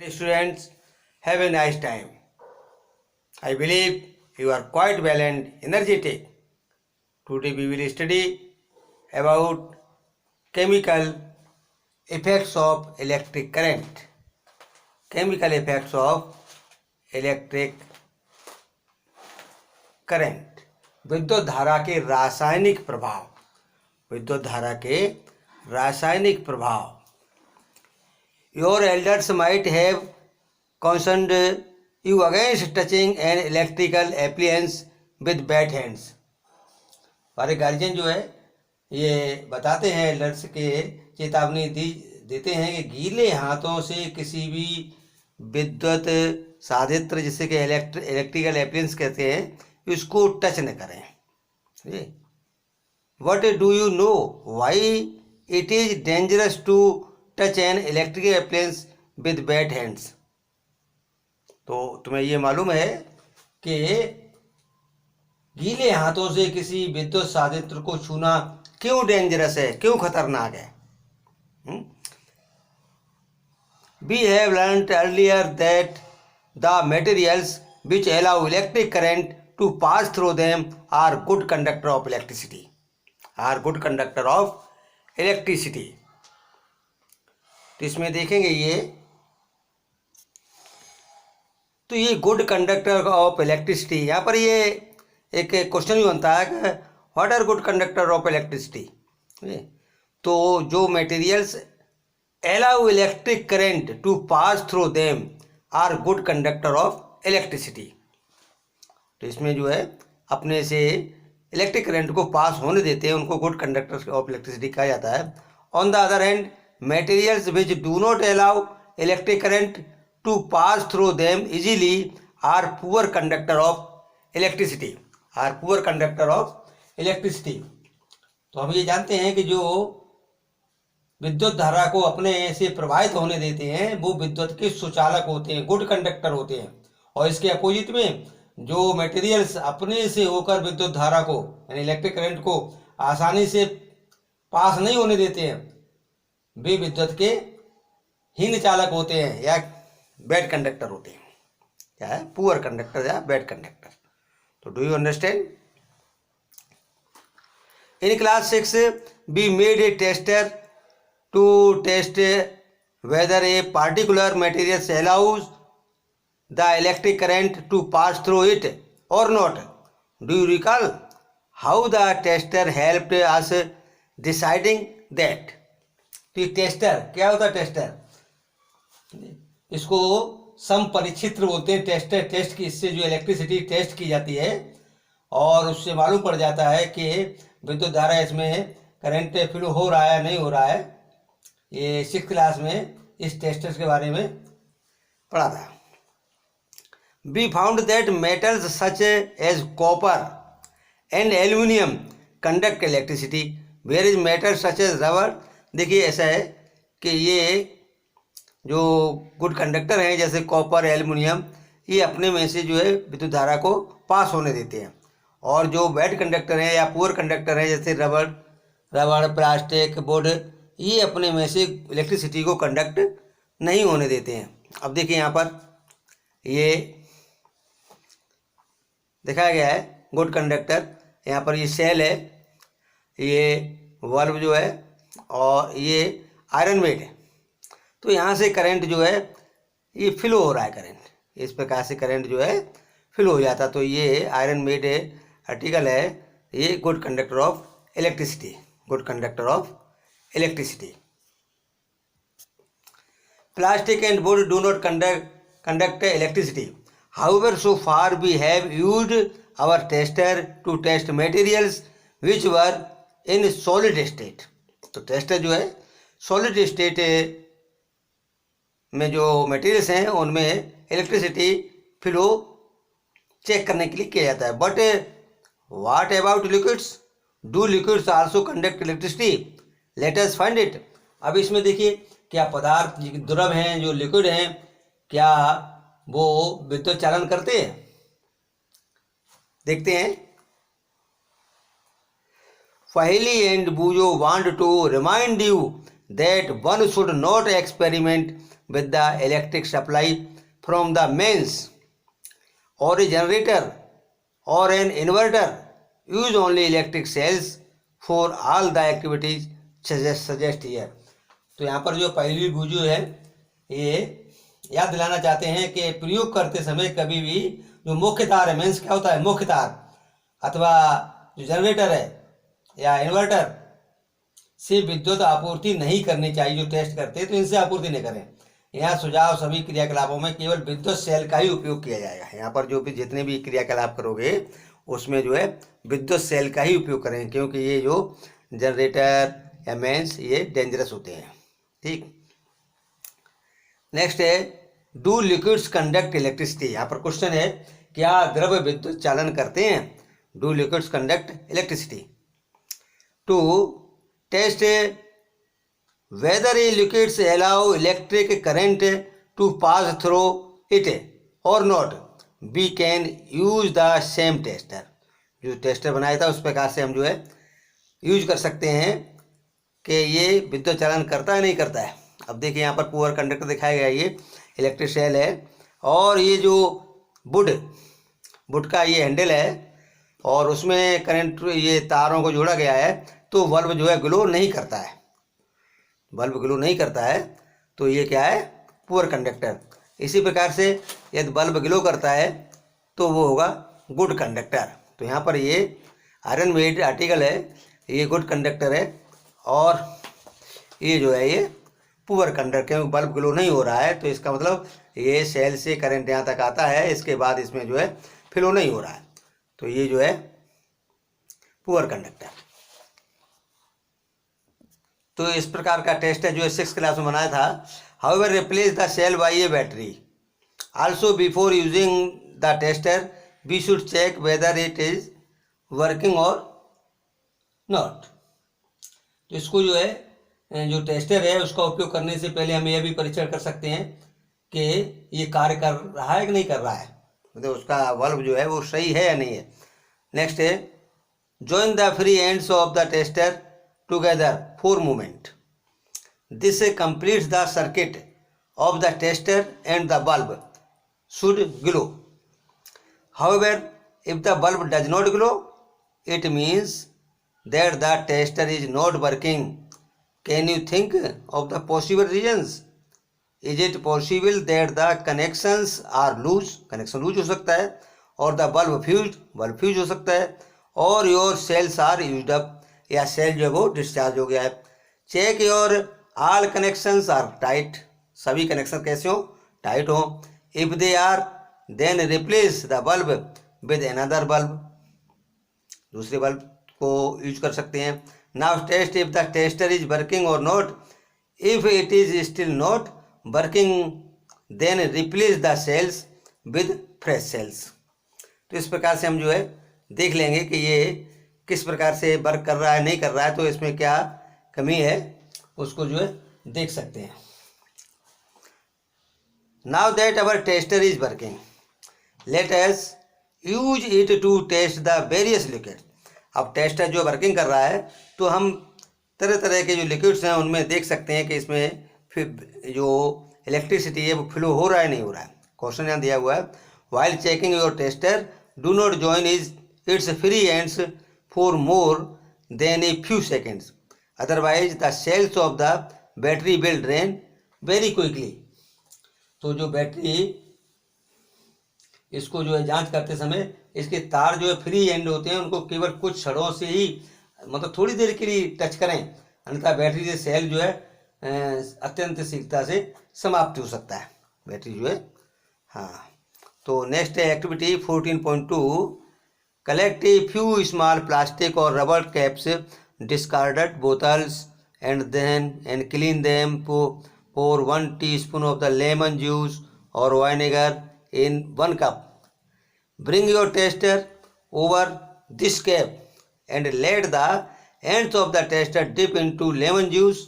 Students, have a nice time. I believe you are quite well and energetic. Today we will study about chemical effects of electric current. Chemical effects of electric current. विद्युत धारा के रासायनिक प्रभाव. विद्युत धारा के रासायनिक प्रभाव. Your elders might have cautioned you against touching an electrical appliance with bad hands. हमारे गार्जियन जो है ये बताते हैं, एल्डर्स के चेतावनी देते हैं कि गीले हाथों से किसी भी विद्युत साधित्र जिसे कि इलेक्ट्रिकल एप्लियंस कहते हैं इसको टच न करें. What do you know why it is dangerous to touch an electrical appliance with bad hands? तो तुम्हें ये मालूम है कि गीले हाथों से किसी विद्युत साधित्र को छूना क्यों डेंजरस है, क्यों खतरनाक है? We have learnt earlier that the materials which allow electric current to pass through them are good conductor of electricity. तो इसमें देखेंगे ये गुड कंडक्टर ऑफ इलेक्ट्रिसिटी. यहाँ पर ये एक क्वेश्चन भी बनता है कि what are good conductor of electricity. तो जो materials allow electric current to pass through them are good conductor of electricity. तो इसमें जो है अपने से इलेक्ट्रिक करंट को पास होने देते हैं उनको गुड कंडक्टर ऑफ इलेक्ट्रिसिटी कहा जाता है. On the other hand materials which do not allow electric current to pass through them easily are poor conductor of electricity. तो हम ये जानते हैं कि जो विद्युत धारा को अपने से प्रवाहित होने देते हैं वो विद्युत के सुचालक होते हैं, गुड कंडक्टर होते हैं. और इसके अपोजिट में जो मटेरियल्स अपने से होकर विद्युत धारा को यानी इलेक्ट्रिक करंट को आसानी से पास नहीं होने देते हैं वे विद्युत के हीन चालक होते हैं या बैड कंडक्टर होते हैं. क्या है? पुअर कंडक्टर या बैड कंडक्टर. तो do you understand? In class 6 we made a tester to test whether a particular material allows the electric current to pass through it और not. Do you recall how the tester helped us deciding that? तो tester क्या होता है? Tester इसको समपरिक्षित्र बोलते हैं. Tester test की इससे जो इलेक्ट्रिसिटी टेस्ट की जाती है और उससे मालूम पड़ जाता है कि विद्युत धारा इसमें करंट फ्लो हो रहा है नहीं हो रहा है. ये 6th क्लास में इस टेस्टर के बारे में पढ़ा था. We found that metals such as copper and aluminium conduct electricity where is metal such as rubber. देखिए ऐसा है कि ये जो गुड कंडक्टर हैं जैसे कॉपर एल्युमिनियम ये अपने में से जो है विद्युत धारा को पास होने देते हैं. और जो बैड कंडक्टर हैं या पुअर कंडक्टर हैं जैसे रबड़ प्लास्टिक वुड ये अपने में से इलेक्ट्रिसिटी को कंडक्ट नहीं होने देते हैं. अब देखिए यहाँ पर ये दिखाया गया है गुड कंडक्टर. यहाँ पर ये सेल है, ये बल्ब जो है और ये आयरन मेड है. तो यहाँ से करंट जो है ये फ्लो हो रहा है. करंट इस प्रकार से करंट जो है फ्लो हो जाता. तो ये आयरन मेड आर्टिकल है, ये good conductor of electricity. Plastic and wood do not conduct electricity. However so far we have used our tester to test materials which were in solid state. तो tester जो है solid state में जो materials हैं उनमें electricity flow check करने के लिए किया जाता है. But what about liquids? Do liquids also conduct electricity? Late us find it. अब इसमें देखिए क्या पदार्थ द्रव हैं जो लिक्विड हैं क्या वो विद्युत चालन करते हैं? देखते हैं. Fahili and Bujo want to remind you that one should not experiment with the electric supply from the mains, or a generator or an inverter. Use only electric cells for all the activities suggest here. तो यहाँ पर जो पहली बुझू है ये याद दिलाना चाहते हैं कि प्रयोग करते समय कभी भी जो मुख्य तार है, मेंस क्या होता है, मुख्य तार, अथवा जो जनरेटर है या इन्वर्टर से विद्युत आपूर्ति नहीं करनी चाहिए। जो टेस्ट करते हैं तो इनसे आपूर्ति नहीं करें। यहाँ सुझाव सभी क्रियाकलापों में केवल विद्युत सेल का ही उपयोग किया जाएगा। यहाँ पर जो भी जितने भी क्रियाकलाप करोगे उसमें जो है विद्युत सेल का ही उपयोग करें, क्योंकि ये जो जनरेटर या मेंस ये डेंजरस होते हैं। ठीक, नेक्स्ट है डू लिक्विड्स कंडक्ट इलेक्ट्रिसिटी। यहाँ पर क्वेश्चन है क्या द्रव विद्युत चालन करते हैं। Do liquids conduct electricity. To test whether a liquids allow electric current to pass through it or not, we can use the same tester। जो टेस्टर बनाया था उस प्रकार से हम जो है यूज कर सकते हैं कि ये विद्युत चालन करता है नहीं करता है। अब देखिए यहाँ पर पुअर कंडक्टर दिखाया गया, ये इलेक्ट्रिक सेल है और ये जो बुड का ये हैंडल है और उसमें करंट ये तारों को जोड़ा गया है, तो बल्ब जो है ग्लो नहीं करता है। बल्ब ग्लो नहीं करता है तो ये क्या है, पुअर कंडक्टर। इसी प्रकार से यदि बल्ब ग्लो करता है तो वो होगा गुड कंडक्टर। तो यहाँ पर ये आयरन मेड आर्टिकल है, ये गुड कंडक्टर है और ये जो है ये पुअर कंडक्टर, क्योंकि बल्ब ग्लो नहीं हो रहा है तो इसका मतलब ये सेल से करंट यहाँ तक आता है, इसके बाद इसमें जो है फ्लो नहीं हो रहा है, तो ये जो है पुअर कंडक्टर। तो इस प्रकार का टेस्ट है जो 6th क्लास में बनाया था। However replace the cell by a battery. Also before using the tester we should check whether it is working और नॉट। तो इसको जो है जो टेस्टर है उसका उपयोग करने से पहले हम यह भी परीक्षण कर सकते हैं कि ये कार्य कर रहा है कि नहीं कर रहा है, मतलब उसका बल्ब जो है वो सही है या नहीं है। नेक्स्ट है join the free ends of the tester together for movement. This completes the circuit of the tester and the bulb should glow. However, if the bulb does not glow, it means that the tester is not working. Can you think of the possible reasons? Is it possible that the connections are loose? Connection loose हो सकता है, और the bulb fuse हो सकता है, और your cells are used up, या cell जो है वो डिस्चार्ज हो गया है। Check your all connections are tight. सभी कनेक्शन कैसे हो, टाइट हो। If they are then replace the bulb with another bulb. दूसरे बल्ब को यूज कर सकते हैं। Now test if the tester is working और not. If it is still not working then replace the cells with fresh cells. तो इस प्रकार से हम जो है देख लेंगे कि ये किस प्रकार से वर्क कर रहा है नहीं कर रहा है, तो इसमें क्या कमी है उसको जो है देख सकते हैं। Now that our tester is working let us use it to test the various liquid. अब टेस्टर जो वर्किंग कर रहा है तो हम तरह तरह के जो लिक्विड्स हैं उनमें देख सकते हैं कि इसमें फिर जो इलेक्ट्रिसिटी है वो फ्लो हो रहा है नहीं हो रहा है। क्वेश्चन यहाँ दिया हुआ है while checking your tester do not join is it's free ends for more than a few seconds, otherwise the cells of the battery will drain very quickly। तो जो बैटरी इसको जो है जांच करते समय इसके तार जो है फ्री एंड होते हैं, उनको केवल कुछ क्षणों से ही मतलब थोड़ी देर के लिए टच करें, अन्यथा बैटरी से सेल जो है अत्यंत शीघ्रता से समाप्त हो सकता है बैटरी जो है। हाँ, तो नेक्स्ट है activity 14.2। Collect a few small plastic or rubber caps, discarded bottles, and clean them. Pour 1 teaspoon of the lemon juice or vinegar in 1 cup. Bring your tester over this cap and let the ends of the tester dip into lemon juice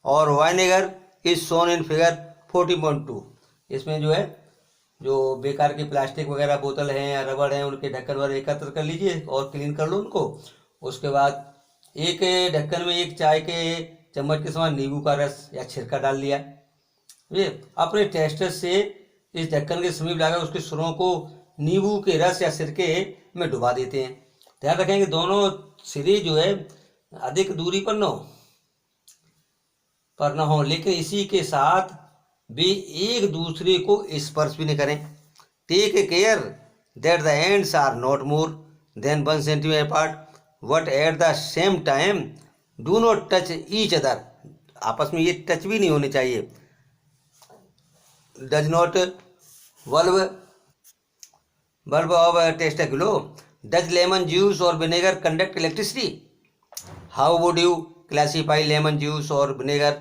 or vinegar is shown in figure 14.2। इसमें जो है जो बेकार की plastic वगैरह बोतल हैं या रबड़ हैं उनके ढक्कन वगैरह एकत्र कर लीजिए और क्लीन कर लो उनको। उसके बाद एक ढक्कन में 1 चाय के चम्मच के समान नींबू का रस या छिरका डाल लिया, ये अपने टेस्टर से इस ढक्कन के समीप लाकर उसके सुरों को नींबू के रस या सिरके में डुबा देते हैं। ध्यान रखें कि दोनों सिरे जो है अधिक दूरी पर न हो, लेकिन इसी के साथ वे एक दूसरे को स्पर्श भी नहीं करें। Take care that the ends are not more than 1 centimetre apart, but at the same time do not touch each other. आपस में ये टच भी नहीं होने चाहिए। Does not bulb of a tester glow? Does lemon juice or vinegar conduct electricity? How would you classify lemon juice or vinegar?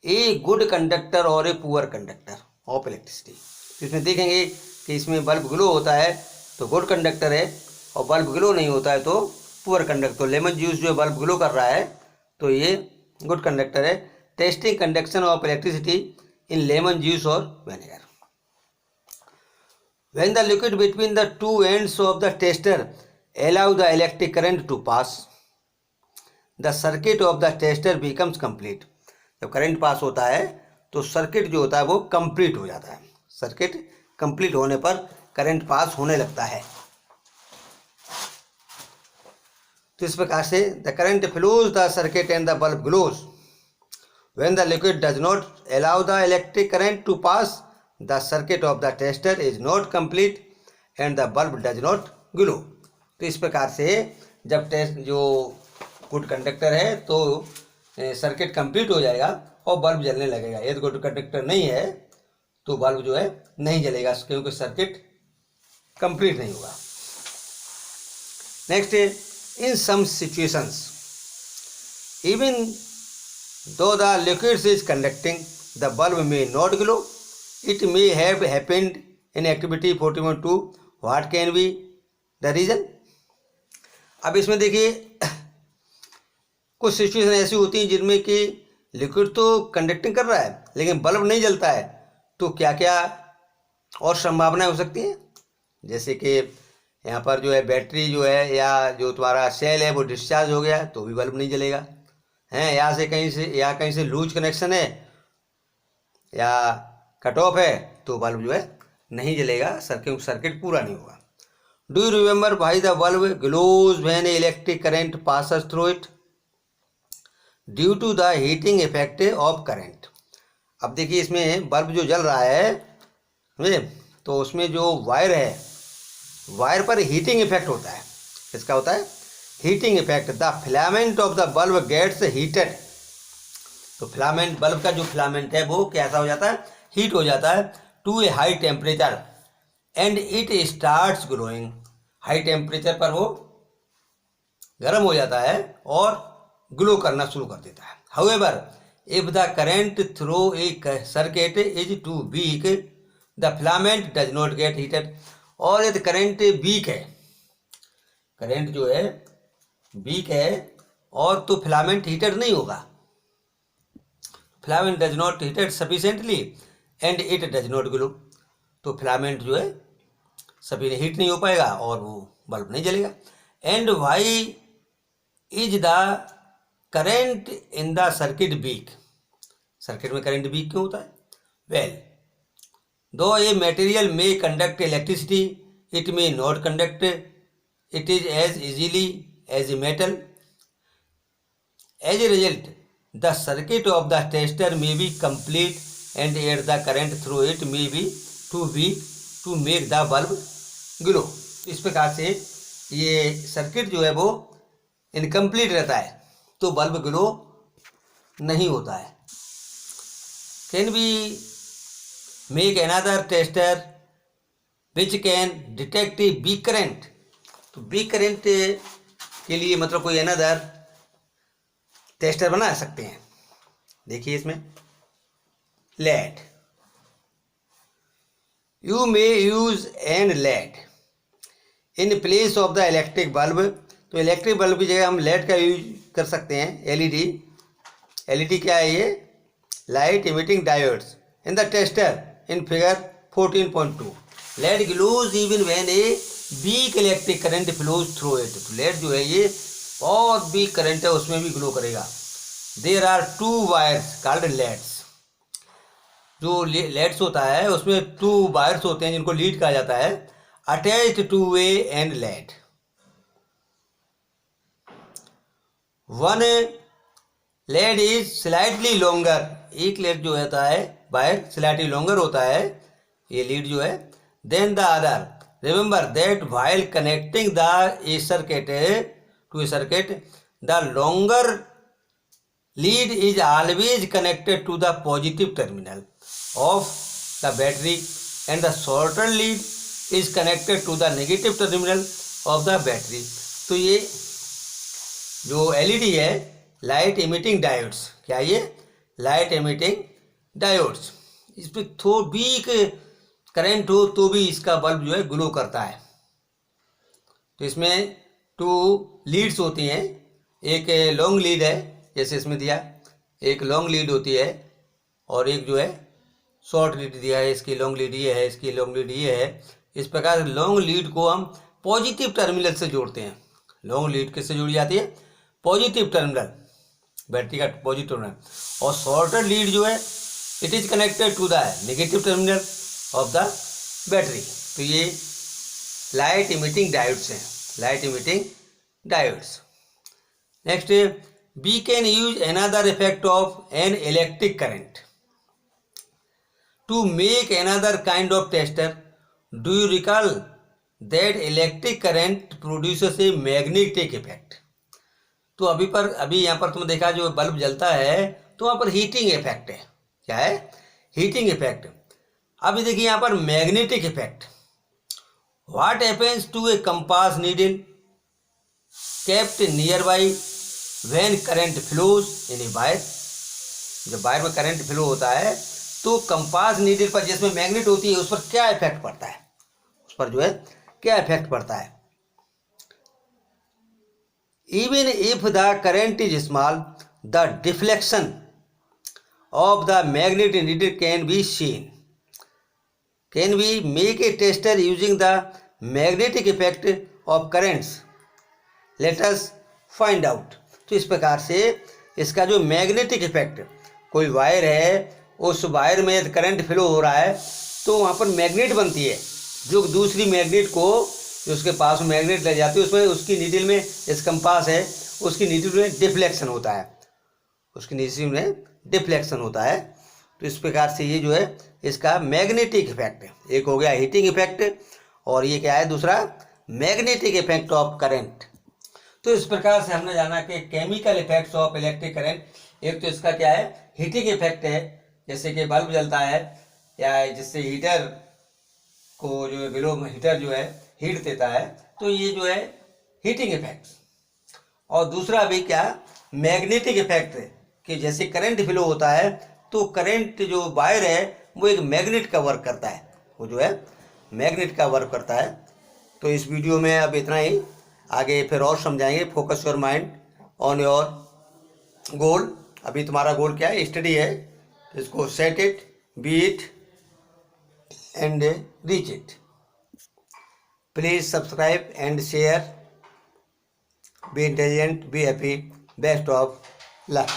A good conductor or a poor conductor of electricity? इसमें देखेंगे कि इसमें bulb glow होता है तो good conductor है, और bulb glow नहीं होता है तो पुअर कंडक्टर। तो लेमन जूस जो बल्ब ग्लो कर रहा है तो ये गुड कंडक्टर है। Testing conduction of electricity in lemon juice और vinegar. When the liquid between the two ends of the tester allow the electric current to pass, the circuit of the tester becomes complete. जब current pass होता है तो circuit जो होता है वो complete हो जाता है। सर्किट कंप्लीट होने पर करंट पास होने लगता है। तो इस प्रकार से the current flows the circuit and the bulb glows. When the liquid does not allow the electric current to pass, the circuit of the tester is not complete and the bulb does not glow. तो इस प्रकार से जब test जो good conductor है तो circuit complete हो जाएगा और बल्ब जलने लगेगा। यदि गुड कंडक्टर नहीं है तो बल्ब जो है नहीं जलेगा, क्योंकि सर्किट कंप्लीट नहीं होगा। Next, in some situations even though the liquid is conducting, the bulb may not glow. It may have happened in activity 40.2. What can be the reason? अब इसमें देखिए कुछ सिचुएशन ऐसी होती हैं जिनमें कि लिक्विड तो कंडक्टिंग कर रहा है लेकिन बल्ब नहीं जलता है। तो क्या क्या और संभावनाएं हो सकती हैं, जैसे कि यहाँ पर जो है बैटरी जो है या जो तुम्हारा सेल है वो डिस्चार्ज हो गया तो भी बल्ब नहीं जलेगा हैं, या कहीं से लूज कनेक्शन है या कट ऑफ है तो बल्ब जो है नहीं जलेगा, सर्किट पूरा नहीं होगा। Do you remember why the bulb glows when electric current passes through it? Due to the heating effect of current. अब देखिए इसमें बल्ब जो जल रहा है तो उसमें जो वायर है, वायर पर हीटिंग इफेक्ट होता है। किसका होता है? Heating effect. The filament of the bulb gets heated. तो फिलामेंट, बल्ब का जो फिलामेंट है वो कैसा हो जाता है? हीट हो जाता है to a high temperature and it starts glowing. High temperature पर वो गर्म हो जाता है और ग्लो करना शुरू कर देता है। However if the current through a circuit is too weak the filament does not get heated. और यदि करंट वीक है, करंट जो है वीक है और तो फिलामेंट हीटेड नहीं होगा। Filament does not heated sufficiently and it does not glow. तो फिलामेंट जो है सभी हीट नहीं हो पाएगा और वो बल्ब नहीं जलेगा। And why is the current in the circuit weak. Circuit में करंट वीक क्यों होता है? Well, though a material may conduct electricity it may not conduct it is as easily as a metal. As a result, the circuit of the tester may be complete and yet the current through it may be too weak to make the bulb glow. इस प्रकार से ये circuit जो है वो incomplete रहता है तो बल्ब ग्लो नहीं होता है। Can we make another tester which can detect a weak current? तो वीक करंट के लिए मतलब कोई अनदर टेस्टर बना सकते हैं। देखिए इसमें LED, you may use an LED in place of the electric bulb. तो इलेक्ट्रिक बल्ब की जगह हम लेड का यूज कर सकते हैं। एलईडी, एलईडी क्या है? ये light emitting diodes in the tester in figure 14.2। LED glows even when a weak electric current flows through it. तो लेड जो है ये बहुत वीक करंट है उसमें भी ग्लो करेगा। There are two wires called leads. जो लेड्स होता है उसमें 2 वायर्स होते हैं जिनको लीड कहा जाता है, attached to a and lead. One lead is slightly longer, एक लेड जो होता है वायर स्लाइटली लॉन्गर होता है, ये लीड जो है, then the other. Remember that while connecting the a circuit to a circuit, the longer lead is always connected to the positive terminal of the battery and the shorter lead is connected to the negative terminal of the battery। तो ये जो LED है, light emitting diodes, क्या ये light emitting diodes, इस पर थोड़ा week current हो तो भी इसका बल्ब जो है ग्लो करता है। तो इसमें 2 लीड्स होती हैं, एक लॉन्ग लीड है जैसे इसमें दिया, एक लॉन्ग लीड होती है और एक जो है शॉर्ट लीड दिया है, इसकी लॉन्ग लीड ये है, इसकी लॉन्ग लीड ये है। इस प्रकार लॉन्ग लीड को हम पॉजिटिव टर्मिनल से जोड़ते हैं। लॉन्ग लीड किससे जुड़ी जाती है? पॉजिटिव टर्मिनल, बैटरी का पॉजिटिव टर्मिनल। और शॉर्टर लीड जो है it is connected to the negative terminal of the battery. तो ये लाइट इमिटिंग डायोड्स हैं, light emitting diodes. Next, we can use another effect of an electric current to make another kind of tester। Do you recall that electric current produces a magnetic effect? तो अभी यहाँ पर तुमने देखा जो bulb जलता है तो वहाँ पर हीटिंग इफेक्ट है। क्या है? Heating effect. अभी देखिए यहाँ पर magnetic effect. What happens to a compass needle kept nearby when current flows in a wire. जब वायर में करंट फ्लो होता है तो कंपास नीडल पर जिसमें मैग्नेट होती है उस पर क्या इफेक्ट पड़ता है? उस पर जो है क्या इफेक्ट पड़ता है? Even if the current is small the deflection of the magnet needle can be seen. Can we make a tester using the magnetic effect of currents? Let us find out. तो इस प्रकार से इसका जो magnetic effect, कोई wire है उस wire में करंट फ्लो हो रहा है तो वहाँ पर मैग्नेट बनती है जो दूसरी मैग्नेट को, जो उसके पास में मैग्नेट ले जाती है उसमें, उसकी नीडल में, इस कंपास है उसकी नीडल में डिफ्लेक्शन होता है, उसकी नीडल में डिफ्लेक्शन होता है। तो इस प्रकार से ये जो है इसका मैग्नेटिक इफेक्ट है। एक हो गया हीटिंग इफेक्ट और ये क्या है दूसरा? Magnetic effect of current. तो इस प्रकार से हमने जाना कि chemical effects of electric current. एक तो इसका क्या है? हीटिंग इफेक्ट है, जैसे कि बल्ब जलता है या जिससे हीटर को जो बिलो हीटर जो है हीट देता है, तो ये जो है हीटिंग इफेक्ट्स। और दूसरा भी क्या? मैग्नेटिक इफेक्ट है कि जैसे करंट फ्लो होता है तो करंट जो वायर है वो एक मैग्नेट का वर्क करता है, वो जो है मैग्नेट का वर्क करता है। तो इस वीडियो में अब इतना ही, आगे फिर और समझाएंगे। Focus your mind on your goal. अभी तुम्हारा गोल क्या है? स्टडी है, इसको set it, B it and reach it. Please subscribe and share. Be intelligent, be happy, best of luck.